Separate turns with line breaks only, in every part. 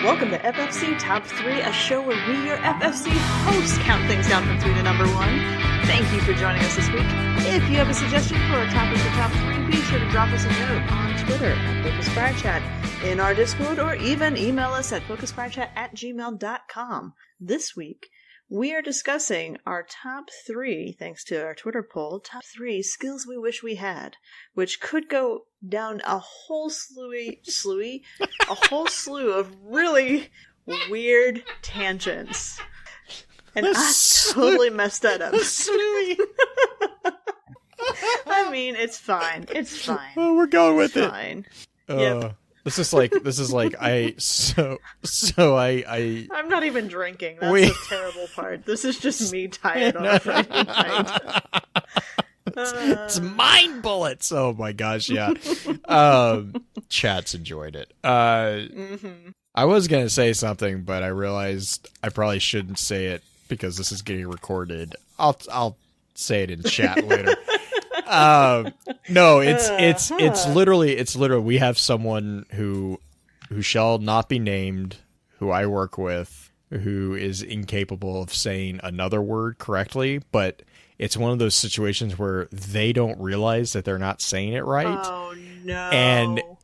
Welcome to FFC Top 3, a show where we, your FFC hosts, count things down from 3 to number 1. Thank you for joining us this week. If you have a suggestion for a topic for Top 3, be sure to drop us a note on Twitter at FocusFireChat, in our Discord, or even email us at focusfirechat@gmail.com. This week, we are discussing our top 3, thanks to our Twitter poll, top 3 skills we wish we had, which could go down a whole slew of really weird tangents. And I totally messed that up. I mean, it's fine. It's fine.
Oh, we're going with it.
Fine. Yep.
This is like I'm
not even drinking. That's the terrible part. This is just me tired on a Friday night.
It's mind bullets. Oh my gosh, yeah. Chat's enjoyed it. I was gonna say something, but I realized I probably shouldn't say it because this is getting recorded. I'll say it in chat later. No, it's literally we have someone who shall not be named, who I work with, who is incapable of saying another word correctly, but it's one of those situations where they don't realize that they're not saying it right.
Oh no.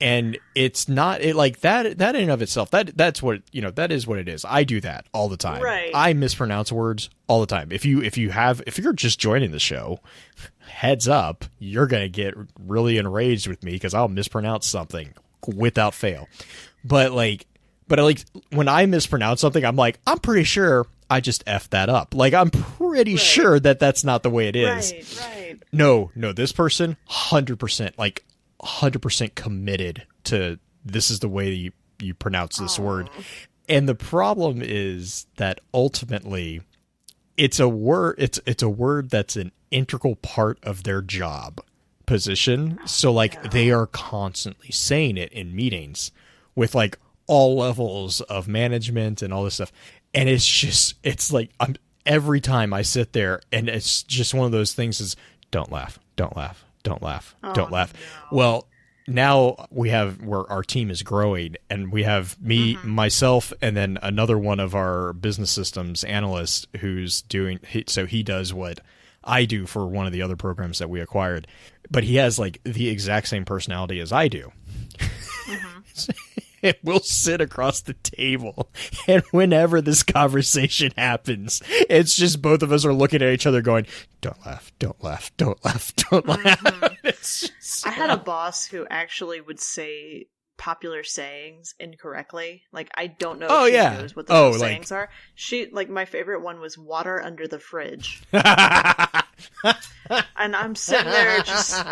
And it's not like that in and of itself. That's what, that is what it is. I do that all the time.
Right.
I mispronounce words all the time. If you're just joining the show, heads up, you're going to get really enraged with me because I'll mispronounce something without fail. But when I mispronounce something, I'm like, I'm pretty sure I just effed that up. Like, I'm pretty sure that that's not the way it is.
Right.
No, this person, 100% committed to this is the way you pronounce this word. And the problem is that ultimately it's a word that's an integral part of their job position. So they are constantly saying it in meetings with all levels of management and all this stuff. And it's like every time I sit there and it's just one of those things is don't laugh. No. Well, now where our team is growing and we have me, myself, and then another one of our business systems analysts who's he does what I do for one of the other programs that we acquired, but he has the exact same personality as I do. And we'll sit across the table, and whenever this conversation happens, it's just both of us are looking at each other going, don't laugh. It's just
I had a boss who actually would say popular sayings incorrectly. I don't know if she knows what the sayings are. My favorite one was water under the fridge. And I'm sitting there just...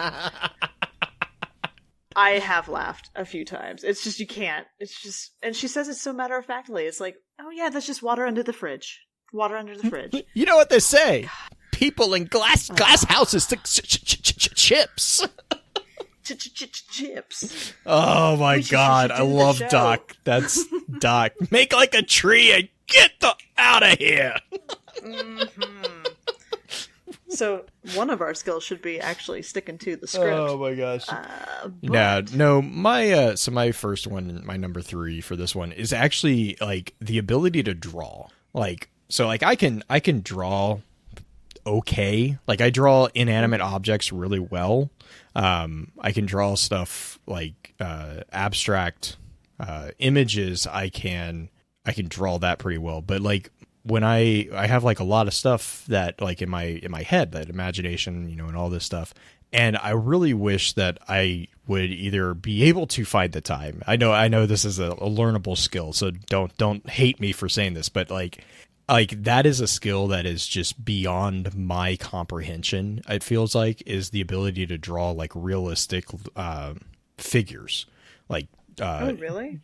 I have laughed a few times. It's just, you can't. It's just, and she says it so matter-of-factly. It's like, oh yeah, that's just water under the fridge. Water under the fridge.
You know what they say? People in glass houses stick chips.
Chips.
Oh my God, I love Doc. That's Doc. Make like a tree and get out of here.
So one of our skills should be actually sticking to the script.
Oh my gosh. No, my first one, my number 3 for this one is actually the ability to draw. I can draw okay. I draw inanimate objects really well. I can draw stuff abstract images. I can draw that pretty well, but when I have a lot of stuff that in my head, that imagination, and all this stuff. And I really wish that I would either be able to find the time. I know this is a learnable skill, so don't hate me for saying this, but that is a skill that is just beyond my comprehension. It feels is the ability to draw realistic figures.
Oh, really?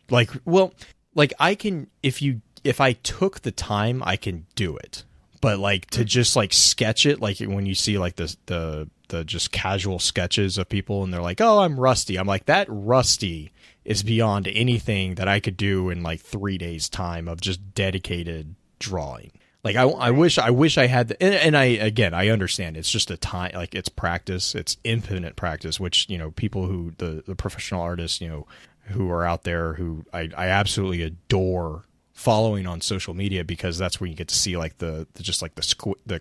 I can, if I took the time, I can do it. But to just sketch it, when you see the just casual sketches of people and they're like, oh, I'm rusty. I'm like, that rusty is beyond anything that I could do in 3 days time of just dedicated drawing. I wish I had and I understand it's just a time, it's practice, it's infinite practice, which, people who the professional artists, who are out there who I absolutely adore following on social media, because that's where you get to see like the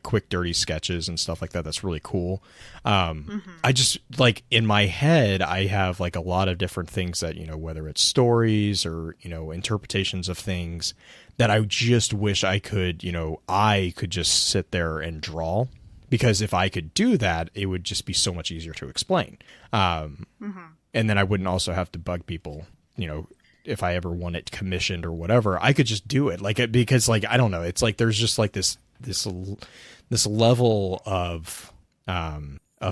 quick dirty sketches and stuff like that. That's really cool. I just like in my head I have like a lot of different things that, you know, whether it's stories or, you know, interpretations of things that I just wish I could, you know, I could just sit there and draw, because if I could do that, it would just be so much easier to explain. And then I wouldn't also have to bug people, you know, if I ever want it commissioned or whatever. I could just do it, like, because like, I don't know, it's like there's just like this level of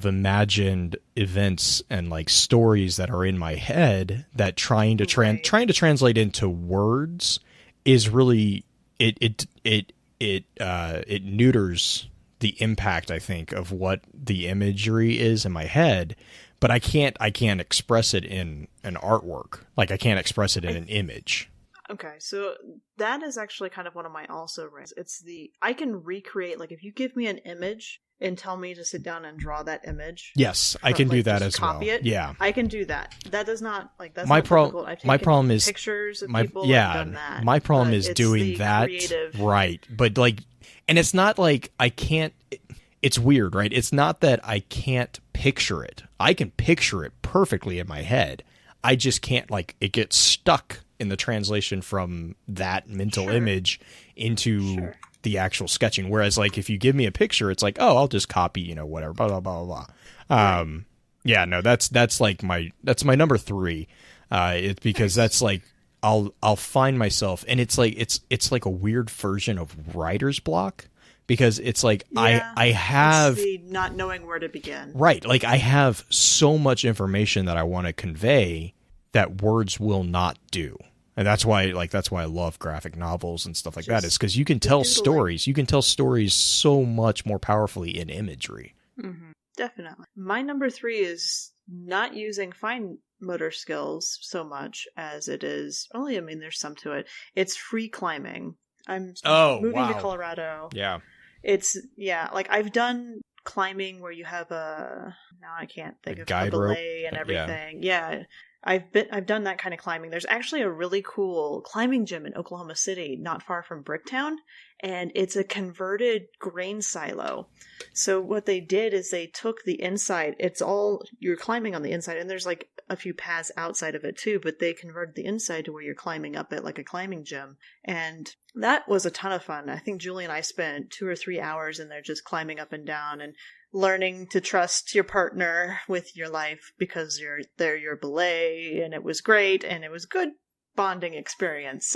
imagined events and like stories that are in my head that trying to translate into words is really it neuters the impact, I think, of what the imagery is in my head. But I can't express it in an artwork. Like I can't express it in an image.
Okay, so that is actually kind of one of my also rants. I can recreate, like if you give me an image and tell me to sit down and draw that image.
Yes, I can do that as well.
Copy it.
Yeah,
I can do that. That does not like that's
my
problem.
My problem is
pictures of people. Yeah, done that,
my problem is doing that right. But like, and it's not like I can't. It's weird, right? It's not that I can't picture it. I can picture it perfectly in my head. I just can't, like, it gets stuck in the translation from that mental image into the actual sketching. Whereas, like, if you give me a picture, it's like, oh, I'll just copy, you know, whatever, blah, blah, blah, blah. Yeah, no, that's like my number 3. It's because that's like, I'll find myself, and it's like, it's like a weird version of writer's block. Because it's like, I have
not knowing where to begin.
Right. Like I have so much information that I want to convey that words will not do. And that's why I love graphic novels and stuff like that, is because you can tell stories. You can tell stories so much more powerfully in imagery.
Mm-hmm. Definitely. My number 3 is not using fine motor skills so much as it is, only, I mean, there's some to it. It's free climbing. I'm moving to Colorado.
Yeah.
It's, like I've done climbing where you have now I can't think of a belay and everything. Yeah. I've done that kind of climbing. There's actually a really cool climbing gym in Oklahoma City, not far from Bricktown, and it's a converted grain silo. So what they did is they took the inside. You're climbing on the inside, and there's like a few paths outside of it too, but they converted the inside to where you're climbing up it like a climbing gym. And that was a ton of fun. I think Julie and I spent 2 or 3 hours in there just climbing up and down and learning to trust your partner with your life, because they're your belay, and it was great, and it was good bonding experience.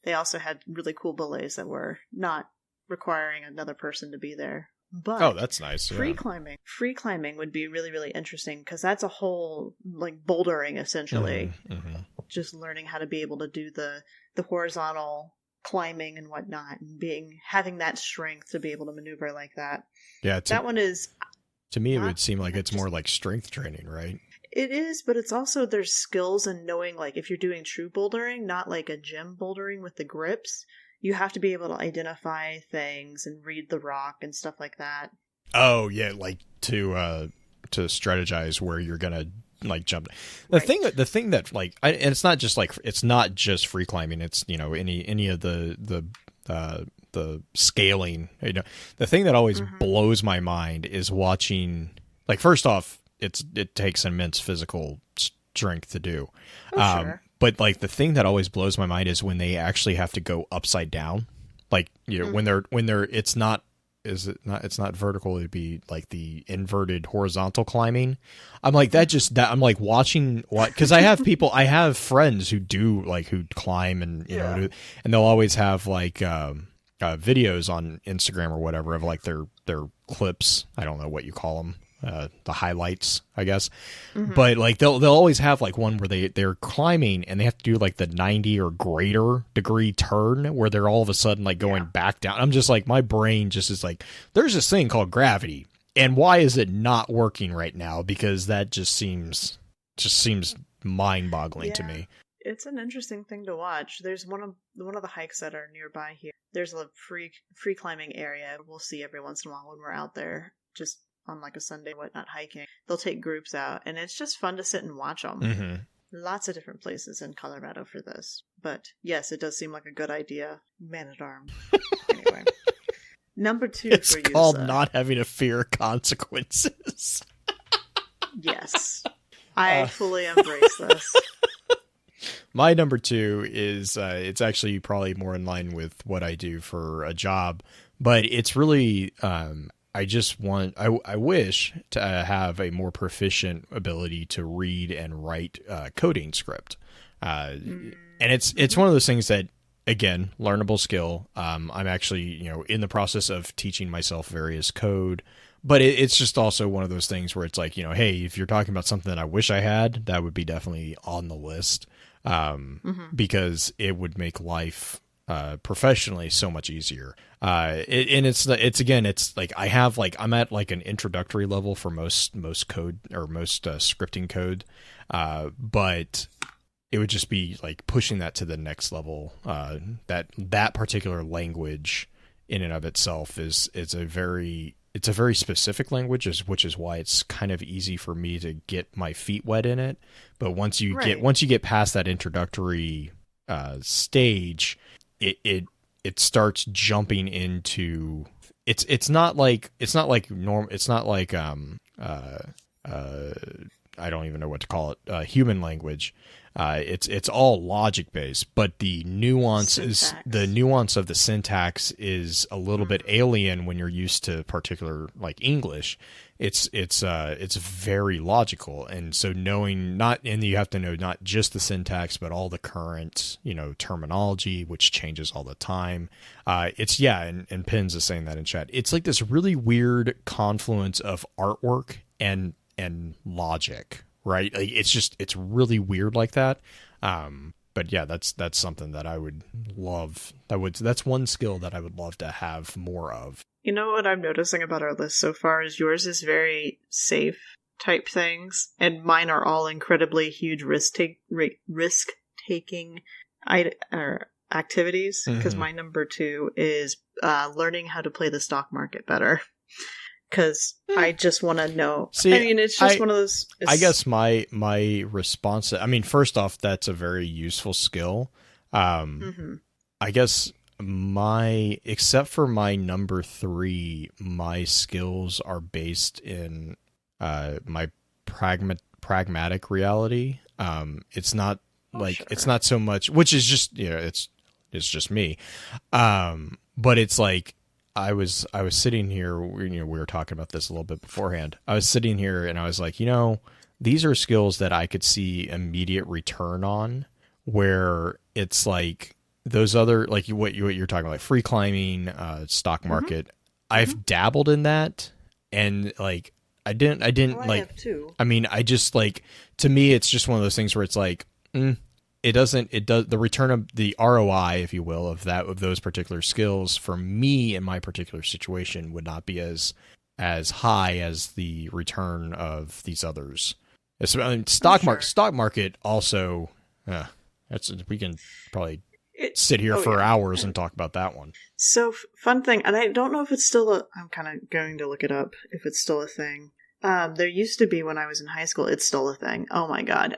They also had really cool belays that were not requiring another person to be there. But
that's nice.
Free climbing would be really, really interesting, because that's a whole like bouldering essentially. Mm-hmm. Just learning how to be able to do the horizontal climbing and whatnot, and having that strength to be able to maneuver like that.
Yeah,
that one is.
To me, it would seem like it's more like strength training, right?
It is, but it's also there's skills in knowing, like if you're doing true bouldering, not like a gym bouldering with the grips. You have to be able to identify things and read the rock and stuff like that.
Oh yeah, like to strategize where you're gonna like jump. The thing that like, and it's not just free climbing. It's, you know, any of the scaling. You know, the thing that always blows my mind is watching. Like, first off, it takes immense physical strength to do. Sure. But like the thing that always blows my mind is when they actually have to go upside down. Like, you know, when they're it's not vertical, it'd be like the inverted horizontal climbing. I'm like, I'm like watching because I have friends who climb, and you know, and they'll always have like videos on Instagram or whatever of like their clips. I don't know what you call them. The highlights, I guess. But like they'll always have like one where they're climbing and they have to do like the 90 or greater degree turn where they're all of a sudden like going back down. I'm just like, my brain just is like, there's this thing called gravity, and why is it not working right now? Because that just seems mind-boggling to me.
It's an interesting thing to watch. There's one of the hikes that are nearby here. There's a free climbing area we'll see every once in a while when we're out there, just on like a Sunday, whatnot, hiking. They'll take groups out, and it's just fun to sit and watch them. Lots of different places in Colorado for this. But yes, it does seem like a good idea. Man at arms. Anyway. Number 2
it's
for you. It's
called not having to fear consequences.
Yes. I fully embrace this.
My number 2 is, it's actually probably more in line with what I do for a job, but it's really, I wish to have a more proficient ability to read and write coding script. And it's one of those things that, again, learnable skill. I'm actually, in the process of teaching myself various code, but it's just also one of those things where it's like, hey, if you're talking about something that I wish I had, that would be definitely on the list. Because it would make life professionally so much easier. It's like I'm at like an introductory level for most code or most scripting code, but it would just be like pushing that to the next level. That particular language in and of itself is a very specific language, which is why it's kind of easy for me to get my feet wet in it. But once you get past that introductory stage, it starts jumping into it's not like I don't even know what to call it, human language. It's all logic based, but the nuance of the syntax is a little bit alien when you're used to particular like English. It's very logical, and so you have to know not just the syntax but all the current terminology, which changes all the time. And Pins is saying that in chat. It's like this really weird confluence of artwork and logic, right? Like it's really weird like that. But yeah, that's something that I would love. That's one skill that I would love to have more of.
You know what I'm noticing about our list so far is yours is very safe type things, and mine are all incredibly huge risk taking activities. Because my number 2 is learning how to play the stock market better. Because I just want to know. See, it's just one of those.
I guess my response. First off, that's a very useful skill. I guess except for my number 3, my skills are based in my pragmatic reality. It's not it's not so much, which is just it's just me. But it's like. I was sitting here, we were talking about this a little bit beforehand. I was sitting here and I was like, these are skills that I could see immediate return on, where it's like those other, like what you're talking about, like free climbing, stock market. I've dabbled in that, and like I didn't
I have too.
I just like, to me, it's just one of those things where it's like, the return of the ROI, if you will, of those particular skills for me in my particular situation would not be as high as the return of these others. Stock market also, we can probably sit here for hours and talk about that one.
So fun thing, and I don't know if it's still I'm kind of going to look it up if it's still a thing. There used to be when I was in high school. It's still a thing. Oh my god.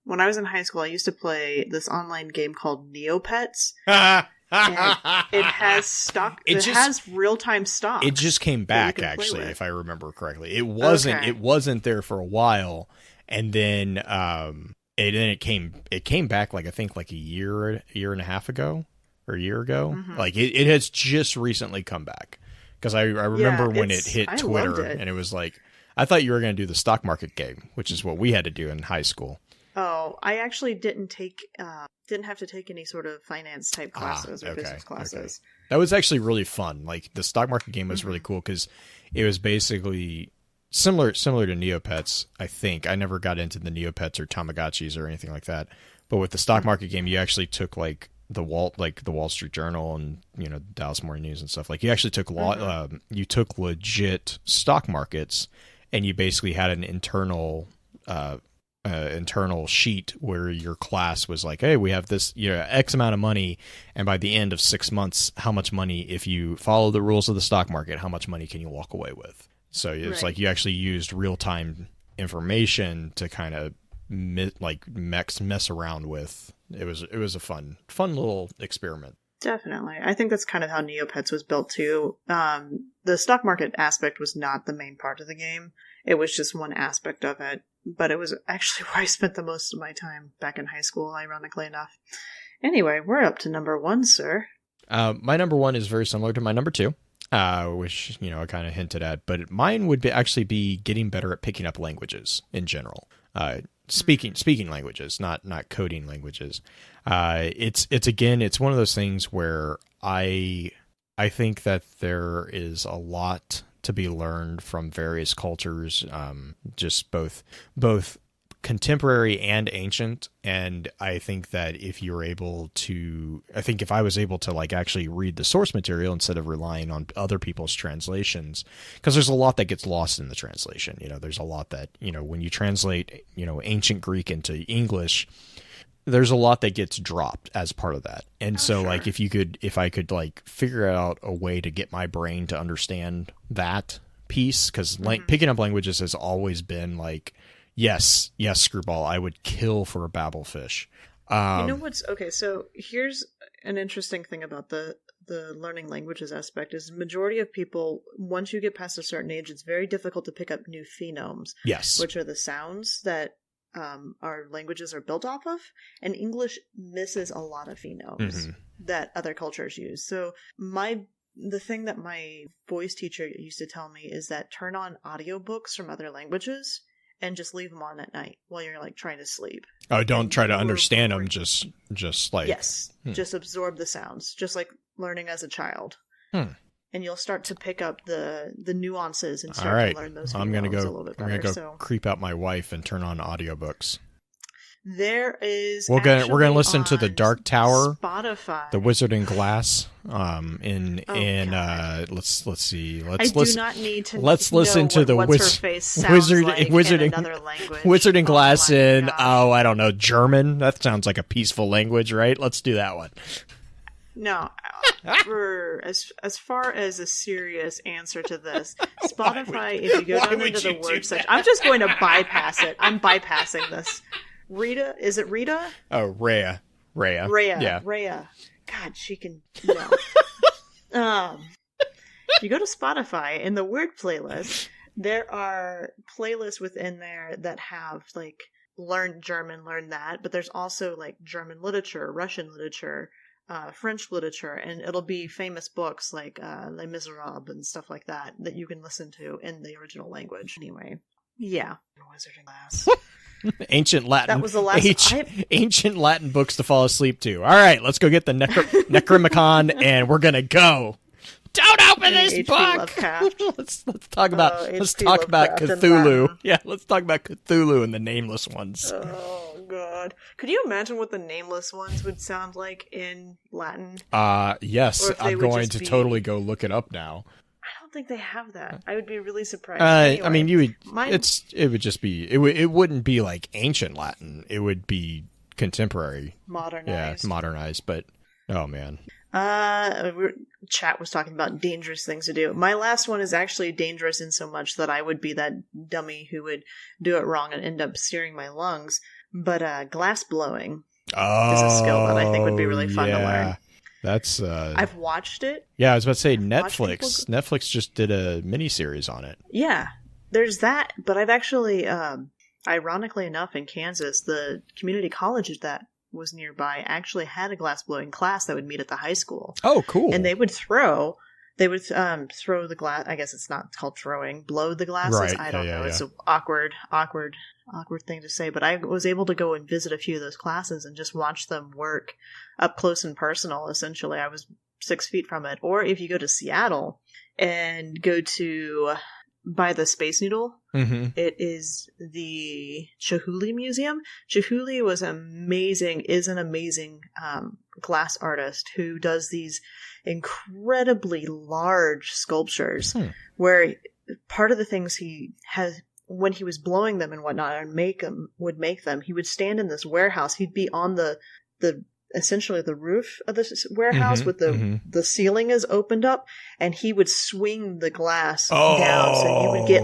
When I was in high school, I used to play this online game called Neopets. It has real-time stock.
It just came back, actually, if I remember correctly. It wasn't there for a while, and then it came back like I think like a year and a half ago or a year ago. Like it has just recently come back, because I remember when it hit Twitter, and it was like, I thought you were going to do the stock market game, which is what we had to do in high school.
Oh, I actually didn't have to take any sort of finance type classes or business classes. Okay.
That was actually really fun. Like the stock market game was really cool because it was basically similar to Neopets. I think I never got into the Neopets or Tamagotchis or anything like that. But with the stock market game, you actually took like the Wall Street Journal and Dallas Morning News and stuff. Like you actually took you took legit stock markets, and you basically had an internal sheet where your class was like, hey, we have this X amount of money, and by the end of 6 months, how much money, if you follow the rules of the stock market, how much money can you walk away with? So it's like you actually used real-time information to kind of mess around with. It was a fun little experiment.
Definitely. I think that's kind of how Neopets was built too. The stock market aspect was not the main part of the game. It was just one aspect of it. But it was actually where I spent the most of my time back in high school, ironically enough. Anyway, we're up to number 1, sir.
My number 1 is very similar to my number 2, which, I kind of hinted at. But mine would actually be getting better at picking up languages in general. Speaking languages, not coding languages. It's one of those things where I think that there is a lot to be learned from various cultures, just both contemporary and ancient. And I think that if I was able to actually read the source material instead of relying on other people's translations, because there's a lot that gets lost in the translation. There's a lot that, when you translate, ancient Greek into English, there's a lot that gets dropped as part of that. And so sure. if I could figure out a way to get my brain to understand that piece, because picking up languages has always been yes, Screwball, I would kill for a Babelfish.
So here's an interesting thing about the learning languages aspect is the majority of people, once you get past a certain age, it's very difficult to pick up new phonemes.
Yes.
Which are the sounds that our languages are built off of, and English misses a lot of phonemes that other cultures use. So the thing that my voice teacher used to tell me is that turn on audiobooks from other languages and just leave them on at night while you're trying to sleep. Oh,
don't try to understand them. Just
yes, just absorb the sounds, just like learning as a child. And you'll start to pick up the nuances and start to learn those. I'm gonna
go creep out my wife and turn on audiobooks.
There is.
We're gonna listen to The Dark Tower,
Spotify,
The Wizard in Glass. Let's see. Let's listen to the Wizard in Glass in I don't know, German. That sounds like a peaceful language, right? Let's do that one.
No, for as far as a serious answer to this, Spotify, if you go down into the word section, I'm just going to bypass it. I'm bypassing this. Rita, is it Rita?
Oh, Rhea. Yeah.
Rhea. God, she can. No. If you go to Spotify in the word playlist, there are playlists within there that have learn German, learn that, but there's also German literature, Russian literature, French literature, and it'll be famous books like Les Miserables and stuff like that you can listen to in the original language. Anyway, yeah. Wizard in Glass.
Ancient Latin.
That was the last.
Ancient Latin books to fall asleep to. All right, let's go get the Necronomicon, and we're gonna go. Don't open this book. let's talk about Cthulhu. Yeah, let's talk about Cthulhu and the Nameless Ones.
Oh God, could you imagine what the Nameless Ones would sound like in Latin?
Yes, I'm going to totally go look it up now.
I don't think they have that. I would be really surprised.
Anyway, I mean, you would. It would just be. It wouldn't be like ancient Latin. It would be contemporary,
modernized.
Yeah, modernized. But oh man.
Chat was talking about dangerous things to do. My last one is actually dangerous in so much that I would be that dummy who would do it wrong and end up searing my lungs. But glass blowing is a skill that I think would be really fun to learn.
That's
I've watched it.
Yeah, I was about to say Netflix. Netflix just did a miniseries on it.
Yeah, there's that. But I've actually, ironically enough, in Kansas, the community college that was nearby actually had a glass blowing class that would meet at the high school.
Oh, cool!
And they would throw the glass. I guess it's not called throwing. Blow the glasses.
Right.
I don't know. It's an awkward thing to say. But I was able to go and visit a few of those classes and just watch them work up close and personal. Essentially, I was 6 feet from it. Or if you go to Seattle and go to by the Space Needle, it is the Chihuly Museum. Chihuly is an amazing glass artist who does these incredibly large sculptures where part of the things he has when he was blowing them and whatnot and would make them, he would stand in this warehouse. He'd be on the essentially the roof of this warehouse with the ceiling is opened up, and he would swing the glass down, so you would get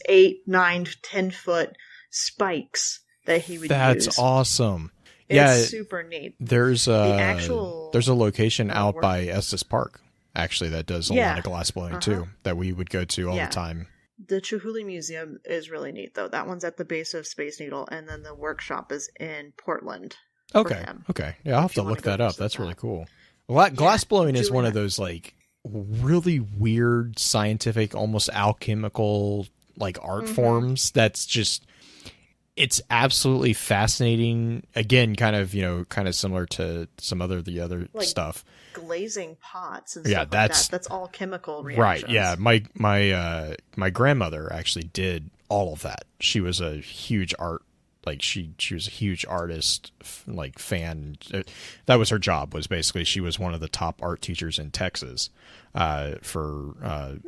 8, 9, 10 foot spikes that he would use.
That's awesome.
It's super neat.
There's a location out by Estes Park, actually, that does a lot of glass blowing too, that we would go to all the time.
The Chihuly Museum is really neat, though. That one's at the base of Space Needle, and then the workshop is in Portland.
Okay. Yeah, I'll have to look that up. That's really cool. Glass blowing is one of those like really weird, scientific, almost alchemical like art forms. That's just, it's absolutely fascinating. Again, kind of similar to some the other like stuff.
Glazing pots and stuff like that. That's all chemical reactions.
Right. Yeah. My grandmother actually did all of that. She was a huge she was a huge artist, like fan. That was her job, was basically she was one of the top art teachers in Texas for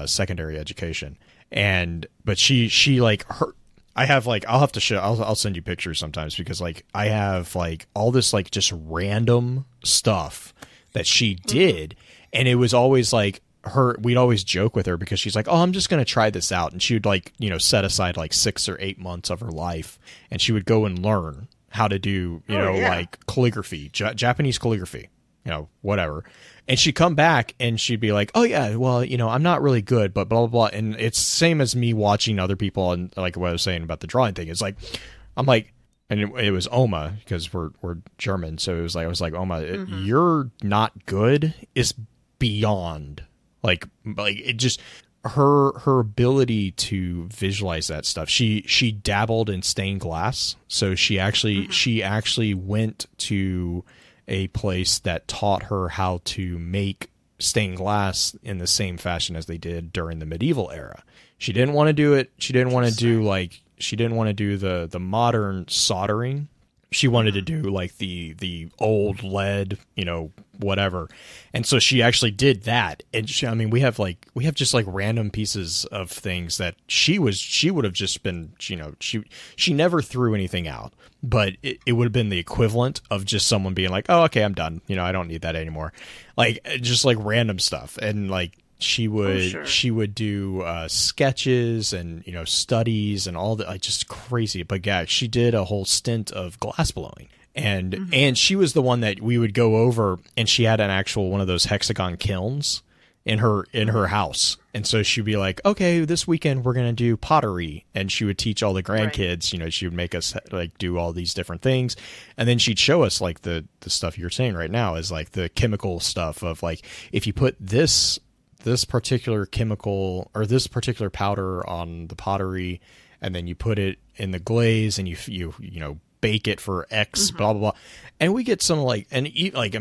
secondary education. But she like her, I have like, I'll have to show, I'll send you pictures sometimes, because like I have like all this like just random stuff that she did. And it was always like we'd always joke with her, because she's like, oh, I'm just going to try this out. And she would like, set aside like 6 or 8 months of her life, and she would go and learn how to do, like calligraphy, Japanese calligraphy, whatever. And she'd come back and she'd be like, oh yeah, well, I'm not really good, but blah, blah, blah. And it's same as me watching other people, and like what I was saying about the drawing thing. It's like, I'm like, and it was Oma, because we're German. So it was like, I was like, Oma, you're not good is beyond like it just, her ability to visualize that stuff. She dabbled in stained glass. So she actually went to a place that taught her how to make stained glass in the same fashion as they did during the medieval era. She didn't want to do it. She didn't want to do the modern soldering. She wanted to do like the old lead, whatever. And so she actually did that. And we have just like random pieces of things that she would have just been, she never threw anything out, but it would have been the equivalent of just someone being like, oh, okay, I'm done. I don't need that anymore. Like, just like random stuff. And like, she would do sketches and studies and all that, like just crazy. But yeah, she did a whole stint of glass blowing, and she was the one that we would go over, and she had an actual one of those hexagon kilns in her house. And so she'd be like, okay, this weekend we're gonna do pottery, and she would teach all the grandkids. She would make us like do all these different things, and then she'd show us like the stuff you're saying right now is like the chemical stuff of like, if you put this particular chemical or this particular powder on the pottery, and then you put it in the glaze, and you bake it for X, blah blah blah. And we get some like, and eat like,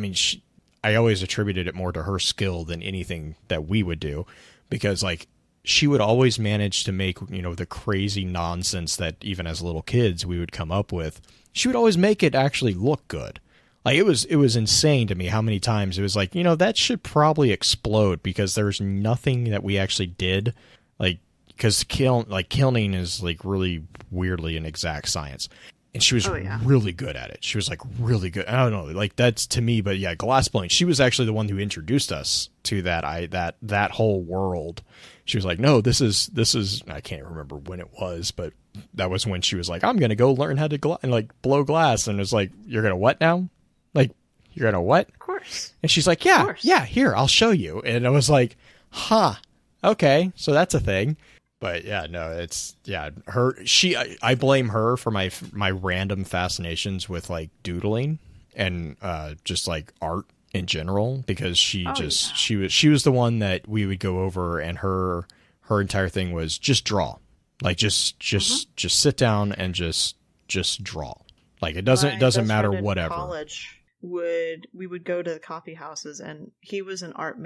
I always attributed it more to her skill than anything that we would do, because like she would always manage to make the crazy nonsense that even as little kids we would come up with. She would always make it actually look good. Like it was insane to me how many times it was like, that should probably explode, because there's nothing that we actually did, like, because kilning is like really weirdly an exact science, and she was really good at it. She was like really good. I don't know, like that's to me, but yeah, glass blowing. She was actually the one who introduced us to that whole world. She was like, no, this is. I can't remember when it was, but that was when she was like, I'm gonna go learn how to blow glass, and it was like, you're gonna what now? Like, you're gonna what? Of
course.
And she's like, yeah, here, I'll show you. And I was like, huh, okay, so that's a thing. But yeah, no, it's, yeah, I blame her for my random fascinations with like doodling and just like art in general, because she was the one that we would go over, and her entire thing was just draw. Like just sit down and just draw. Like it doesn't matter whatever.
College we would go to the coffee houses, and he was an art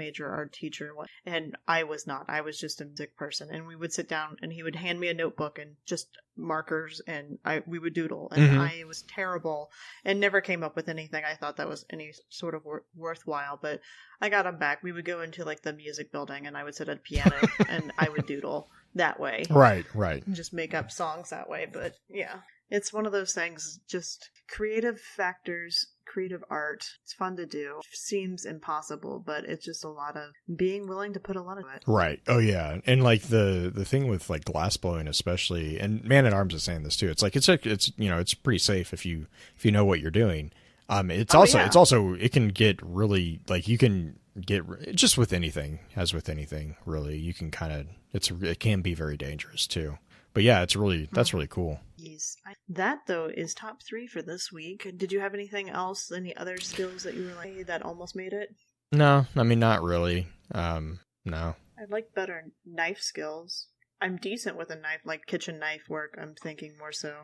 teacher, and I was not. I was just a music person, and we would sit down, and he would hand me a notebook and just markers, and we would doodle, and I was terrible and never came up with anything I thought that was any sort of worthwhile. But I got him back. We would go into like the music building, and I would sit at a piano and I would doodle that way.
Right.
And just make up songs that way. But yeah. It's one of those things, just creative factors, creative art. It's fun to do. Seems impossible, but it's just a lot of being willing to put a lot of it.
Right. Oh yeah. And like the thing with like glass blowing especially, and Man at Arms is saying this too. It's like it's it's pretty safe if you know what you're doing. It's also it can get really like you can get just with anything, as with anything really, you can kind of it can be very dangerous too. But yeah, that's really cool.
Yes. That though is top 3 for this week. Did you have anything else? Any other skills that you were like that almost made it?
No, I mean not really. No.
I'd like better knife skills. I'm decent with a knife, like kitchen knife work. I'm thinking more so.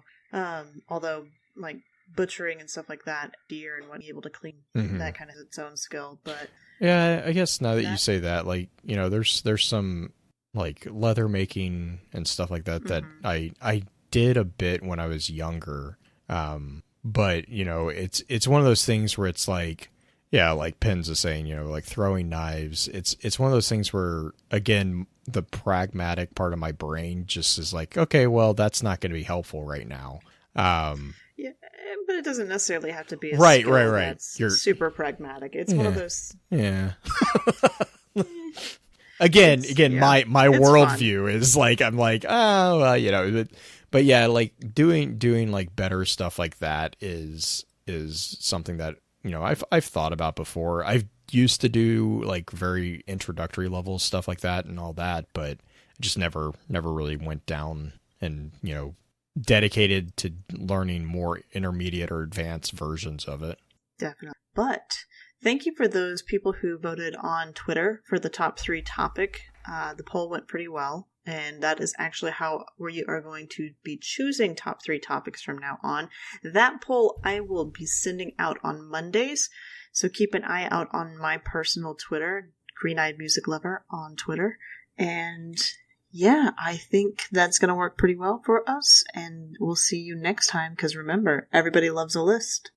Although like butchering and stuff like that, deer and what able to clean that kind of its own skill. But
yeah, I guess now that you say that, like there's some like leather making and stuff like that that I did a bit when I was younger. But it's one of those things where it's like, yeah, like Pins is saying, like throwing knives. It's one of those things where, again, the pragmatic part of my brain just is like, okay, well, that's not going to be helpful right now.
Yeah, but it doesn't necessarily have to be a
right.
You're super pragmatic. It's one of those.
Yeah. Again, my worldview is like, I'm like, oh, well, but yeah, like doing like better stuff like that is something that I've thought about before. I've used to do like very introductory level stuff like that and all that, but I just never really went down and dedicated to learning more intermediate or advanced versions of it.
Definitely. But thank you for those people who voted on Twitter for the top 3 topic. The poll went pretty well, and that is actually how we are going to be choosing top 3 topics from now on. That poll I will be sending out on Mondays, so keep an eye out on my personal Twitter, Green Eyed Music Lover on Twitter. And yeah, I think that's going to work pretty well for us, and we'll see you next time, because remember, everybody loves a list.